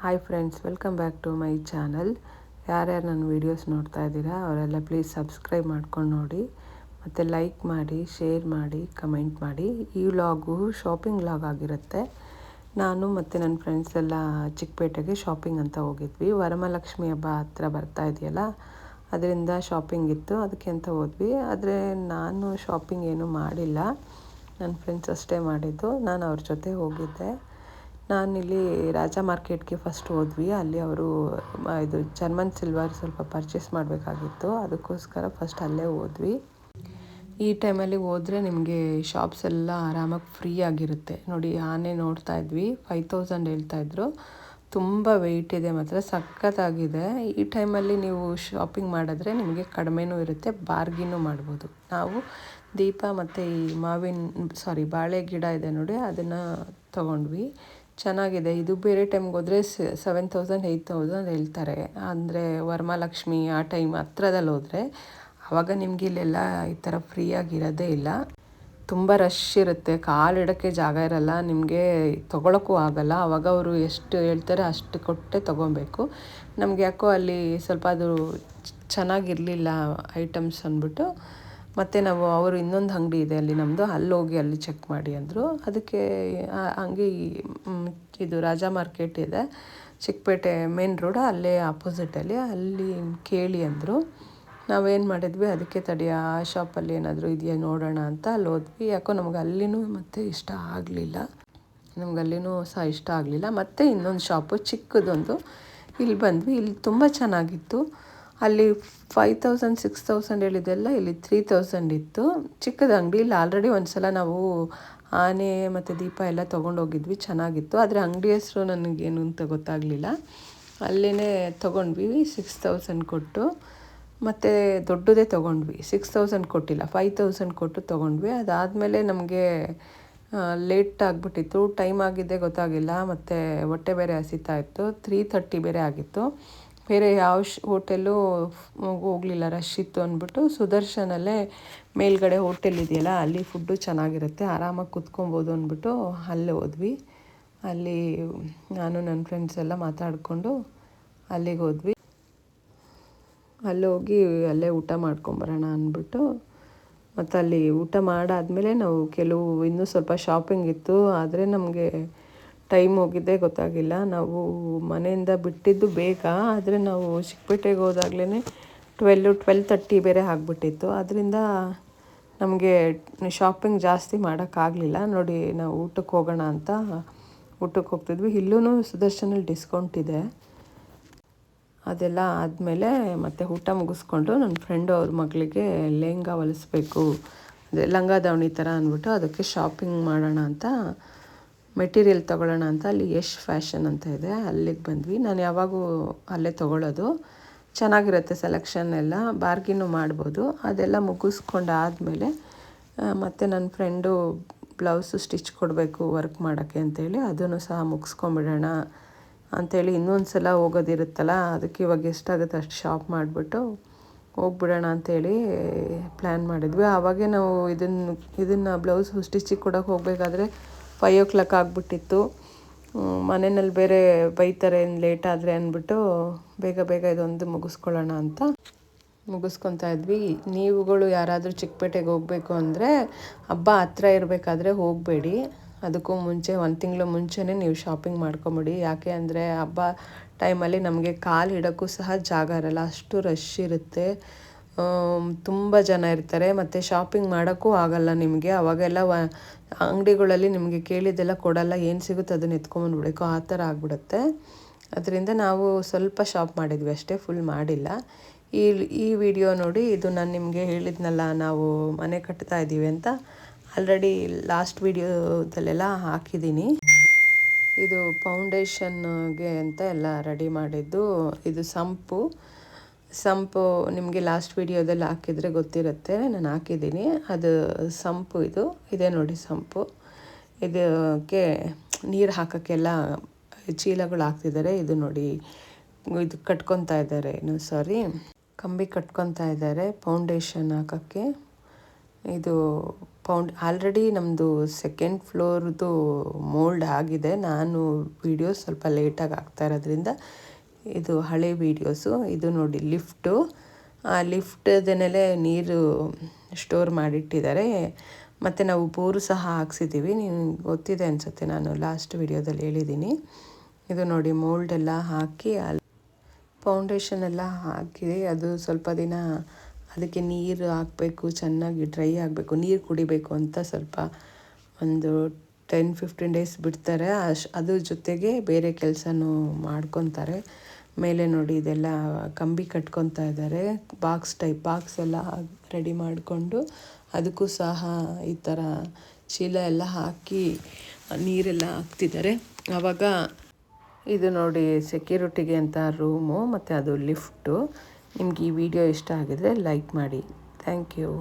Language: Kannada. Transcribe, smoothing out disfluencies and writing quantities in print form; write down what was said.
Hi friends, welcome back to my channel. ಯಾರ್ಯಾರು ನನ್ನ ವೀಡಿಯೋಸ್ ನೋಡ್ತಾ ಇದ್ದೀರಾ ಅವರೆಲ್ಲ ಪ್ಲೀಸ್ ಸಬ್ಸ್ಕ್ರೈಬ್ ಮಾಡ್ಕೊಂಡು ನೋಡಿ, ಮತ್ತು ಲೈಕ್ ಮಾಡಿ, ಶೇರ್ ಮಾಡಿ, ಕಮೆಂಟ್ ಮಾಡಿ. ಈ ವ್ಲಾಗು ಶಾಪಿಂಗ್ ವ್ಲಾಗ್ ಆಗಿರುತ್ತೆ. ನಾನು ಮತ್ತು ನನ್ನ ಫ್ರೆಂಡ್ಸ್ ಎಲ್ಲ ಚಿಕ್ಕಪೇಟೆಗೆ ಶಾಪಿಂಗ್ ಅಂತ ಹೋಗಿದ್ವಿ. ವರಮಹಾಲಕ್ಷ್ಮಿ ಹಬ್ಬ ಹತ್ರ ಬರ್ತಾ ಇದೆಯಲ್ಲ, ಅದರಿಂದ ಶಾಪಿಂಗ್ ಇತ್ತು, ಅದಕ್ಕೆ ಅಂತ ಹೋದ್ವಿ. ಆದರೆ ನಾನು ಶಾಪಿಂಗ್ ಏನೂ ಮಾಡಿಲ್ಲ, ನನ್ನ ಫ್ರೆಂಡ್ಸ್ ಅಷ್ಟೇ ಮಾಡಿದ್ದು. ನಾನು ಅವ್ರ ಜೊತೆ ಹೋಗಿದ್ದೆ. ನಾನಿಲ್ಲಿ ರಾಜಾ ಮಾರ್ಕೆಟ್ಗೆ ಫಸ್ಟ್ ಹೋದ್ವಿ. ಅಲ್ಲಿ ಅವರು ಇದು ಜರ್ಮನ್ ಸಿಲ್ವರ್ ಸ್ವಲ್ಪ ಪರ್ಚೇಸ್ ಮಾಡಬೇಕಾಗಿತ್ತು, ಅದಕ್ಕೋಸ್ಕರ ಫಸ್ಟ್ ಅಲ್ಲೇ ಹೋದ್ವಿ. ಈ ಟೈಮಲ್ಲಿ ಹೋದರೆ ನಿಮಗೆ ಶಾಪ್ಸ್ ಎಲ್ಲ ಆರಾಮಾಗಿ ಫ್ರೀ ಆಗಿರುತ್ತೆ. ನೋಡಿ, ಆನೆ ನೋಡ್ತಾ ಇದ್ವಿ, 5000 ಹೇಳ್ತಾಯಿದ್ರು. ತುಂಬ ವೆಯ್ಟ್ ಇದೆ, ಮಾತ್ರ ಸಖತ್ತಾಗಿದೆ. ಈ ಟೈಮಲ್ಲಿ ನೀವು ಶಾಪಿಂಗ್ ಮಾಡಿದ್ರೆ ನಿಮಗೆ ಕಡಿಮೆನೂ ಇರುತ್ತೆ, ಬಾರ್ಗಿನೂ ಮಾಡ್ಬೋದು. ನಾವು ದೀಪ ಮತ್ತು ಈ ಬಾಳೆ ಗಿಡ ಇದೆ ನೋಡಿ, ಅದನ್ನು ತೊಗೊಂಡ್ವಿ. ಚೆನ್ನಾಗಿದೆ. ಇದು ಬೇರೆ ಟೈಮ್ಗೆ ಹೋದರೆ 7000 8000 ಹೇಳ್ತಾರೆ. ಅಂದರೆ ವರಮಹಾಲಕ್ಷ್ಮಿ ಆ ಟೈಮ್ ಹತ್ರದಲ್ಲಿ ಹೋದರೆ, ಆವಾಗ ನಿಮಗೆ ಇಲ್ಲೆಲ್ಲ ಈ ಥರ ಫ್ರೀಯಾಗಿರೋದೇ ಇಲ್ಲ. ತುಂಬ ರಶ್ ಇರುತ್ತೆ, ಕಾಲಿಡೋಕ್ಕೆ ಜಾಗ ಇರಲ್ಲ, ನಿಮಗೆ ತೊಗೊಳಕ್ಕೂ ಆಗಲ್ಲ. ಆವಾಗ ಅವರು ಎಷ್ಟು ಹೇಳ್ತಾರೆ ಅಷ್ಟು ಕೊಟ್ಟೆ ತೊಗೊಬೇಕು. ನಮಗೆ ಯಾಕೋ ಅಲ್ಲಿ ಸ್ವಲ್ಪ ಅದು ಚೆನ್ನಾಗಿರಲಿಲ್ಲ ಐಟಮ್ಸ್ ಅಂದ್ಬಿಟ್ಟು, ಮತ್ತು ನಾವು ಅವರು ಇನ್ನೊಂದು ಅಂಗಡಿ ಇದೆ ಅಲ್ಲಿ ನಮ್ಮದು, ಅಲ್ಲಿ ಹೋಗಿ ಅಲ್ಲಿ ಚೆಕ್ ಮಾಡಿ ಅಂದರು. ಅದಕ್ಕೆ ಹಂಗೆ ಇದು ರಾಜಾ ಮಾರ್ಕೆಟ್ ಇದೆ, ಚಿಕ್ಕಪೇಟೆ ಮೇನ್ ರೋಡ್, ಅಲ್ಲೇ ಆಪೋಸಿಟಲ್ಲಿ, ಅಲ್ಲಿ ಕೇಳಿ ಅಂದರು. ನಾವೇನು ಮಾಡಿದ್ವಿ, ಅದಕ್ಕೆ ತಡಿ ಆ ಶಾಪಲ್ಲಿ ಏನಾದರೂ ಇದೆಯಾ ನೋಡೋಣ ಅಂತ ಅಲ್ಲಿ ಹೋದ್ವಿ. ಯಾಕೋ ನಮ್ಗೆ ಅಲ್ಲಿನೂ ಮತ್ತೆ ಇಷ್ಟ ಆಗಲಿಲ್ಲ, ಮತ್ತು ಇನ್ನೊಂದು ಶಾಪು ಚಿಕ್ಕದೊಂದು, ಇಲ್ಲಿ ಬಂದ್ವಿ. ಇಲ್ಲಿ ತುಂಬ ಚೆನ್ನಾಗಿತ್ತು. ಅಲ್ಲಿ 5000 6000 ಹೇಳಿದ್ದೆಲ್ಲ ಇಲ್ಲಿ 3000 ಇತ್ತು. ಚಿಕ್ಕದ ಅಂಗಡಿ. ಇಲ್ಲಿ ಆಲ್ರೆಡಿ ಒಂದು ಸಲ ನಾವು ಆನೆ ಮತ್ತು ದೀಪ ಎಲ್ಲ ತೊಗೊಂಡೋಗಿದ್ವಿ, ಚೆನ್ನಾಗಿತ್ತು. ಆದರೆ ಅಂಗಡಿ ಹೆಸರು ನನಗೇನು ಅಂತ ಗೊತ್ತಾಗಲಿಲ್ಲ. ಅಲ್ಲೇ ತೊಗೊಂಡ್ವಿ 6000 ಕೊಟ್ಟು, ಮತ್ತು ದೊಡ್ಡದೇ ತೊಗೊಂಡ್ವಿ. 6000 ಕೊಟ್ಟಿಲ್ಲ, 5000 ಕೊಟ್ಟು ತೊಗೊಂಡ್ವಿ. ಅದಾದಮೇಲೆ ನಮಗೆ ಲೇಟ್ ಆಗಿಬಿಟ್ಟಿತ್ತು, ಟೈಮ್ ಆಗಿದ್ದೇ ಗೊತ್ತಾಗಿಲ್ಲ, ಮತ್ತು ಹೊಟ್ಟೆ ಬೇರೆ ಹಸಿತಾ ಇತ್ತು. 3:30 ಬೇರೆ ಆಗಿತ್ತು. ಬೇರೆ ಯಾವ ಹೋಟೆಲ್ಲೂ ಹೋಗಲಿಲ್ಲ, ರಶ್ ಇತ್ತು ಅಂದ್ಬಿಟ್ಟು ಸುದರ್ಶನಲ್ಲೇ ಮೇಲ್ಗಡೆ ಹೋಟೆಲ್ ಇದೆಯಲ್ಲ, ಅಲ್ಲಿ ಫುಡ್ಡು ಚೆನ್ನಾಗಿರುತ್ತೆ, ಆರಾಮಾಗಿ ಕುತ್ಕೊಬೋದು ಅಂದ್ಬಿಟ್ಟು ಅಲ್ಲೇ ಹೋದ್ವಿ. ಅಲ್ಲಿ ನಾನು ನನ್ನ ಫ್ರೆಂಡ್ಸ್ ಎಲ್ಲ ಮಾತಾಡಿಕೊಂಡು ಅಲ್ಲಿಗೆ ಹೋದ್ವಿ. ಅಲ್ಲಿ ಹೋಗಿ ಅಲ್ಲೇ ಊಟ ಮಾಡ್ಕೊಂಬರೋಣ ಅಂದ್ಬಿಟ್ಟು, ಮತ್ತು ಅಲ್ಲಿ ಊಟ ಮಾಡಾದಮೇಲೆ ನಾವು ಇನ್ನೂ ಸ್ವಲ್ಪ ಶಾಪಿಂಗ್ ಇತ್ತು, ಆದರೆ ನಮಗೆ ಟೈಮ್ ಹೋಗಿದ್ದೇ ಗೊತ್ತಾಗಿಲ್ಲ. ನಾವು ಮನೆಯಿಂದ ಬಿಟ್ಟಿದ್ದು ಬೇಗ, ಆದರೆ ನಾವು ಚಿಕ್ಕಪೇಟೆಗೆ ಹೋದಾಗಲೇ 12:30 ಬೇರೆ ಆಗಿಬಿಟ್ಟಿತ್ತು. ಅದರಿಂದ ನಮಗೆ ಶಾಪಿಂಗ್ ಜಾಸ್ತಿ ಮಾಡೋಕ್ಕಾಗಲಿಲ್ಲ. ನೋಡಿ, ನಾವು ಊಟಕ್ಕೆ ಹೋಗೋಣ ಅಂತ ಊಟಕ್ಕೆ ಹೋಗ್ತಿದ್ವಿ. ಇಲ್ಲೂ ಸುದರ್ಶನಲ್ಲಿ ಡಿಸ್ಕೌಂಟ್ ಇದೆ. ಅದೆಲ್ಲ ಆದಮೇಲೆ ಮತ್ತೆ ಊಟ ಮುಗಿಸ್ಕೊಂಡು ನನ್ನ ಫ್ರೆಂಡು ಅವ್ರ ಮಗಳಿಗೆ ಲೆಹಂಗಾ ಹೊಲಿಸ್ಬೇಕು, ಅದೇ ಲಂಗ ದಾವಣಿ ಥರ ಅಂದ್ಬಿಟ್ಟು, ಅದಕ್ಕೆ ಶಾಪಿಂಗ್ ಮಾಡೋಣ ಅಂತ, ಮೆಟೀರಿಯಲ್ ತೊಗೊಳ್ಳೋಣ ಅಂತ ಅಲ್ಲಿ ಯಶ್ ಫ್ಯಾಷನ್ ಅಂತ ಇದೆ, ಅಲ್ಲಿಗೆ ಬಂದ್ವಿ. ನಾನು ಯಾವಾಗೂ ಅಲ್ಲೇ ತೊಗೊಳ್ಳೋದು, ಚೆನ್ನಾಗಿರುತ್ತೆ ಸೆಲೆಕ್ಷನ್ ಎಲ್ಲ, ಬಾರ್ಗಿನೂ ಮಾಡ್ಬೋದು. ಅದೆಲ್ಲ ಮುಗಿಸ್ಕೊಂಡಾದಮೇಲೆ ಮತ್ತು ನನ್ನ ಫ್ರೆಂಡು ಬ್ಲೌಸು ಸ್ಟಿಚ್ ಕೊಡಬೇಕು ವರ್ಕ್ ಮಾಡೋಕ್ಕೆ ಅಂತೇಳಿ, ಅದನ್ನು ಸಹ ಮುಗಿಸ್ಕೊಂಬಿಡೋಣ ಅಂಥೇಳಿ, ಇನ್ನೊಂದು ಸಲ ಹೋಗೋದಿರುತ್ತಲ್ಲ, ಅದಕ್ಕೆ ಇವಾಗ ಎಷ್ಟಾಗುತ್ತೆ ಅಷ್ಟು ಶಾಪ್ ಮಾಡಿಬಿಟ್ಟು ಹೋಗ್ಬಿಡೋಣ ಅಂಥೇಳಿ ಪ್ಲ್ಯಾನ್ ಮಾಡಿದ್ವಿ. ಆವಾಗೇ ನಾವು ಇದನ್ನು ಬ್ಲೌಸು ಸ್ಟಿಚಿಗೆ ಕೊಡೋಕೆ ಹೋಗಬೇಕಾದ್ರೆ 5 o'clock ಆಗಿಬಿಟ್ಟಿತ್ತು. ಮನೆಯಲ್ಲಿ ಬೇರೆ ಬೈತಾರೆ ಲೇಟ್ ಆದರೆ ಅಂದ್ಬಿಟ್ಟು ಬೇಗ ಇದೊಂದು ಮುಗಿಸ್ಕೊಳ್ಳೋಣ ಅಂತ ಮುಗಿಸ್ಕೊತಾ ಇದ್ವಿ. ನೀವುಗಳು ಯಾರಾದರೂ ಚಿಕ್ಕಪೇಟೆಗೆ ಹೋಗಬೇಕು ಅಂದರೆ ಹಬ್ಬ ಹತ್ರ ಇರಬೇಕಾದ್ರೆ ಹೋಗಬೇಡಿ, ಅದಕ್ಕೂ ಮುಂಚೆ 1 ತಿಂಗಳು ಮುಂಚೆನೇ ನೀವು ಶಾಪಿಂಗ್ ಮಾಡ್ಕೊಂಬಿಡಿ. ಯಾಕೆ ಅಂದರೆ ಹಬ್ಬ ಟೈಮಲ್ಲಿ ನಮಗೆ ಕಾಲು ಇಡೋಕ್ಕೂ ಸಹ ಜಾಗ ಇರಲ್ಲ, ಅಷ್ಟು ರಶ್ ಇರುತ್ತೆ, ತುಂಬ ಜನ ಇರ್ತಾರೆ, ಮತ್ತು ಶಾಪಿಂಗ್ ಮಾಡೋಕ್ಕೂ ಆಗಲ್ಲ ನಿಮಗೆ. ಅವಾಗೆಲ್ಲ ಅಂಗಡಿಗಳಲ್ಲಿ ನಿಮಗೆ ಕೇಳಿದ್ದೆಲ್ಲ ಕೊಡಲ್ಲ, ಏನು ಸಿಗುತ್ತೆ ಅದನ್ನು ಎತ್ಕೊಂಬಂದ್ಬಿಡಬೇಕು, ಆ ಥರ ಆಗಿಬಿಡುತ್ತೆ. ಅದರಿಂದ ನಾವು ಸ್ವಲ್ಪ ಶಾಪ್ ಮಾಡಿದ್ವಿ ಅಷ್ಟೇ, ಫುಲ್ ಮಾಡಿಲ್ಲ. ಈ ವಿಡಿಯೋ ನೋಡಿ, ಇದು ನಾನು ನಿಮಗೆ ಹೇಳಿದ್ನಲ್ಲ ನಾವು ಮನೆ ಕಟ್ತಾ ಇದ್ದೀವಿ ಅಂತ, ಆಲ್ರೆಡಿ ಲಾಸ್ಟ್ ವಿಡಿಯೋದಲ್ಲೆಲ್ಲ ಹಾಕಿದ್ದೀನಿ. ಇದು ಫೌಂಡೇಶನ್ಗೆ ಅಂತ ಎಲ್ಲ ರೆಡಿ ಮಾಡಿದ್ದು. ಇದು ಸಂಪು ನಿಮಗೆ ಲಾಸ್ಟ್ ವಿಡಿಯೋದಲ್ಲಿ ಹಾಕಿದರೆ ಗೊತ್ತಿರುತ್ತೆ, ನಾನು ಹಾಕಿದ್ದೀನಿ. ಅದು ಸಂಪು, ಇದೆ ನೋಡಿ ಸಂಪು. ಇದಕ್ಕೆ ನೀರು ಹಾಕೋಕ್ಕೆಲ್ಲ ಚೀಲಗಳು ಹಾಕ್ತಿದ್ದಾರೆ. ಇದು ನೋಡಿ, ಇದು ಕಟ್ಕೊತಾ ಇದ್ದಾರೆ, ಕಂಬಿ ಕಟ್ಕೊತಾ ಇದ್ದಾರೆ ಫೌಂಡೇಶನ್ ಹಾಕೋಕ್ಕೆ. ಇದು ಆಲ್ರೆಡಿ ನಮ್ಮದು ಸೆಕೆಂಡ್ ಫ್ಲೋರ್ದು ಮೋಲ್ಡ್ ಆಗಿದೆ. ನಾನು ವೀಡಿಯೋಸ್ ಸ್ವಲ್ಪ ಲೇಟಾಗಿ ಆಗ್ತಾ ಇರೋದ್ರಿಂದ ಇದು ಹಳೆ ವೀಡಿಯೋಸು. ಇದು ನೋಡಿ ಲಿಫ್ಟು. ಆ ಲಿಫ್ಟದನ್ನೆಲೆ ನೀರು ಸ್ಟೋರ್ ಮಾಡಿಟ್ಟಿದ್ದಾರೆ. ಮತ್ತು ನಾವು ಬೋರು ಸಹ ಹಾಕ್ಸಿದ್ದೀವಿ. ನಿಮ್ಗೆ ಗೊತ್ತಿದೆ ಅನಿಸುತ್ತೆ, ನಾನು ಲಾಸ್ಟ್ ವೀಡಿಯೋದಲ್ಲಿ ಹೇಳಿದ್ದೀನಿ. ಇದು ನೋಡಿ ಮೋಲ್ಡ್ ಎಲ್ಲ ಹಾಕಿ ಫೌಂಡೇಶನ್ ಎಲ್ಲ ಹಾಕಿ ಅದು ಸ್ವಲ್ಪ ದಿನ ಅದಕ್ಕೆ ನೀರು ಹಾಕಬೇಕು, ಚೆನ್ನಾಗಿ ಡ್ರೈ ಆಗಬೇಕು, ನೀರು ಕುಡಿಬೇಕು ಅಂತ ಸ್ವಲ್ಪ ಒಂದು 10-15 ಡೇಸ್ ಬಿಡ್ತಾರೆ. ಅದ್ರ ಜೊತೆಗೆ ಬೇರೆ ಕೆಲಸನೂ ಮಾಡ್ಕೊತಾರೆ. ಮೇಲೆ ನೋಡಿ ಇದೆಲ್ಲ ಕಂಬಿ ಕಟ್ಕೊತಾ ಇದ್ದಾರೆ. ಬಾಕ್ಸ್ ಎಲ್ಲ ರೆಡಿ ಮಾಡಿಕೊಂಡು ಅದಕ್ಕೂ ಸಹ ಈ ಥರ ಚೀಲ ಎಲ್ಲ ಹಾಕಿ ನೀರೆಲ್ಲ ಹಾಕ್ತಿದ್ದಾರೆ. ಆವಾಗ ಇದು ನೋಡಿ ಸೆಕ್ಯೂರಿಟಿಗೆ ಅಂತ ರೂಮು, ಮತ್ತು ಅದು ಲಿಫ್ಟು. ನಿಮ್ಗೆ ಈ ವಿಡಿಯೋ ಇಷ್ಟ ಆಗಿದರೆ ಲೈಕ್ ಮಾಡಿ. Thank you.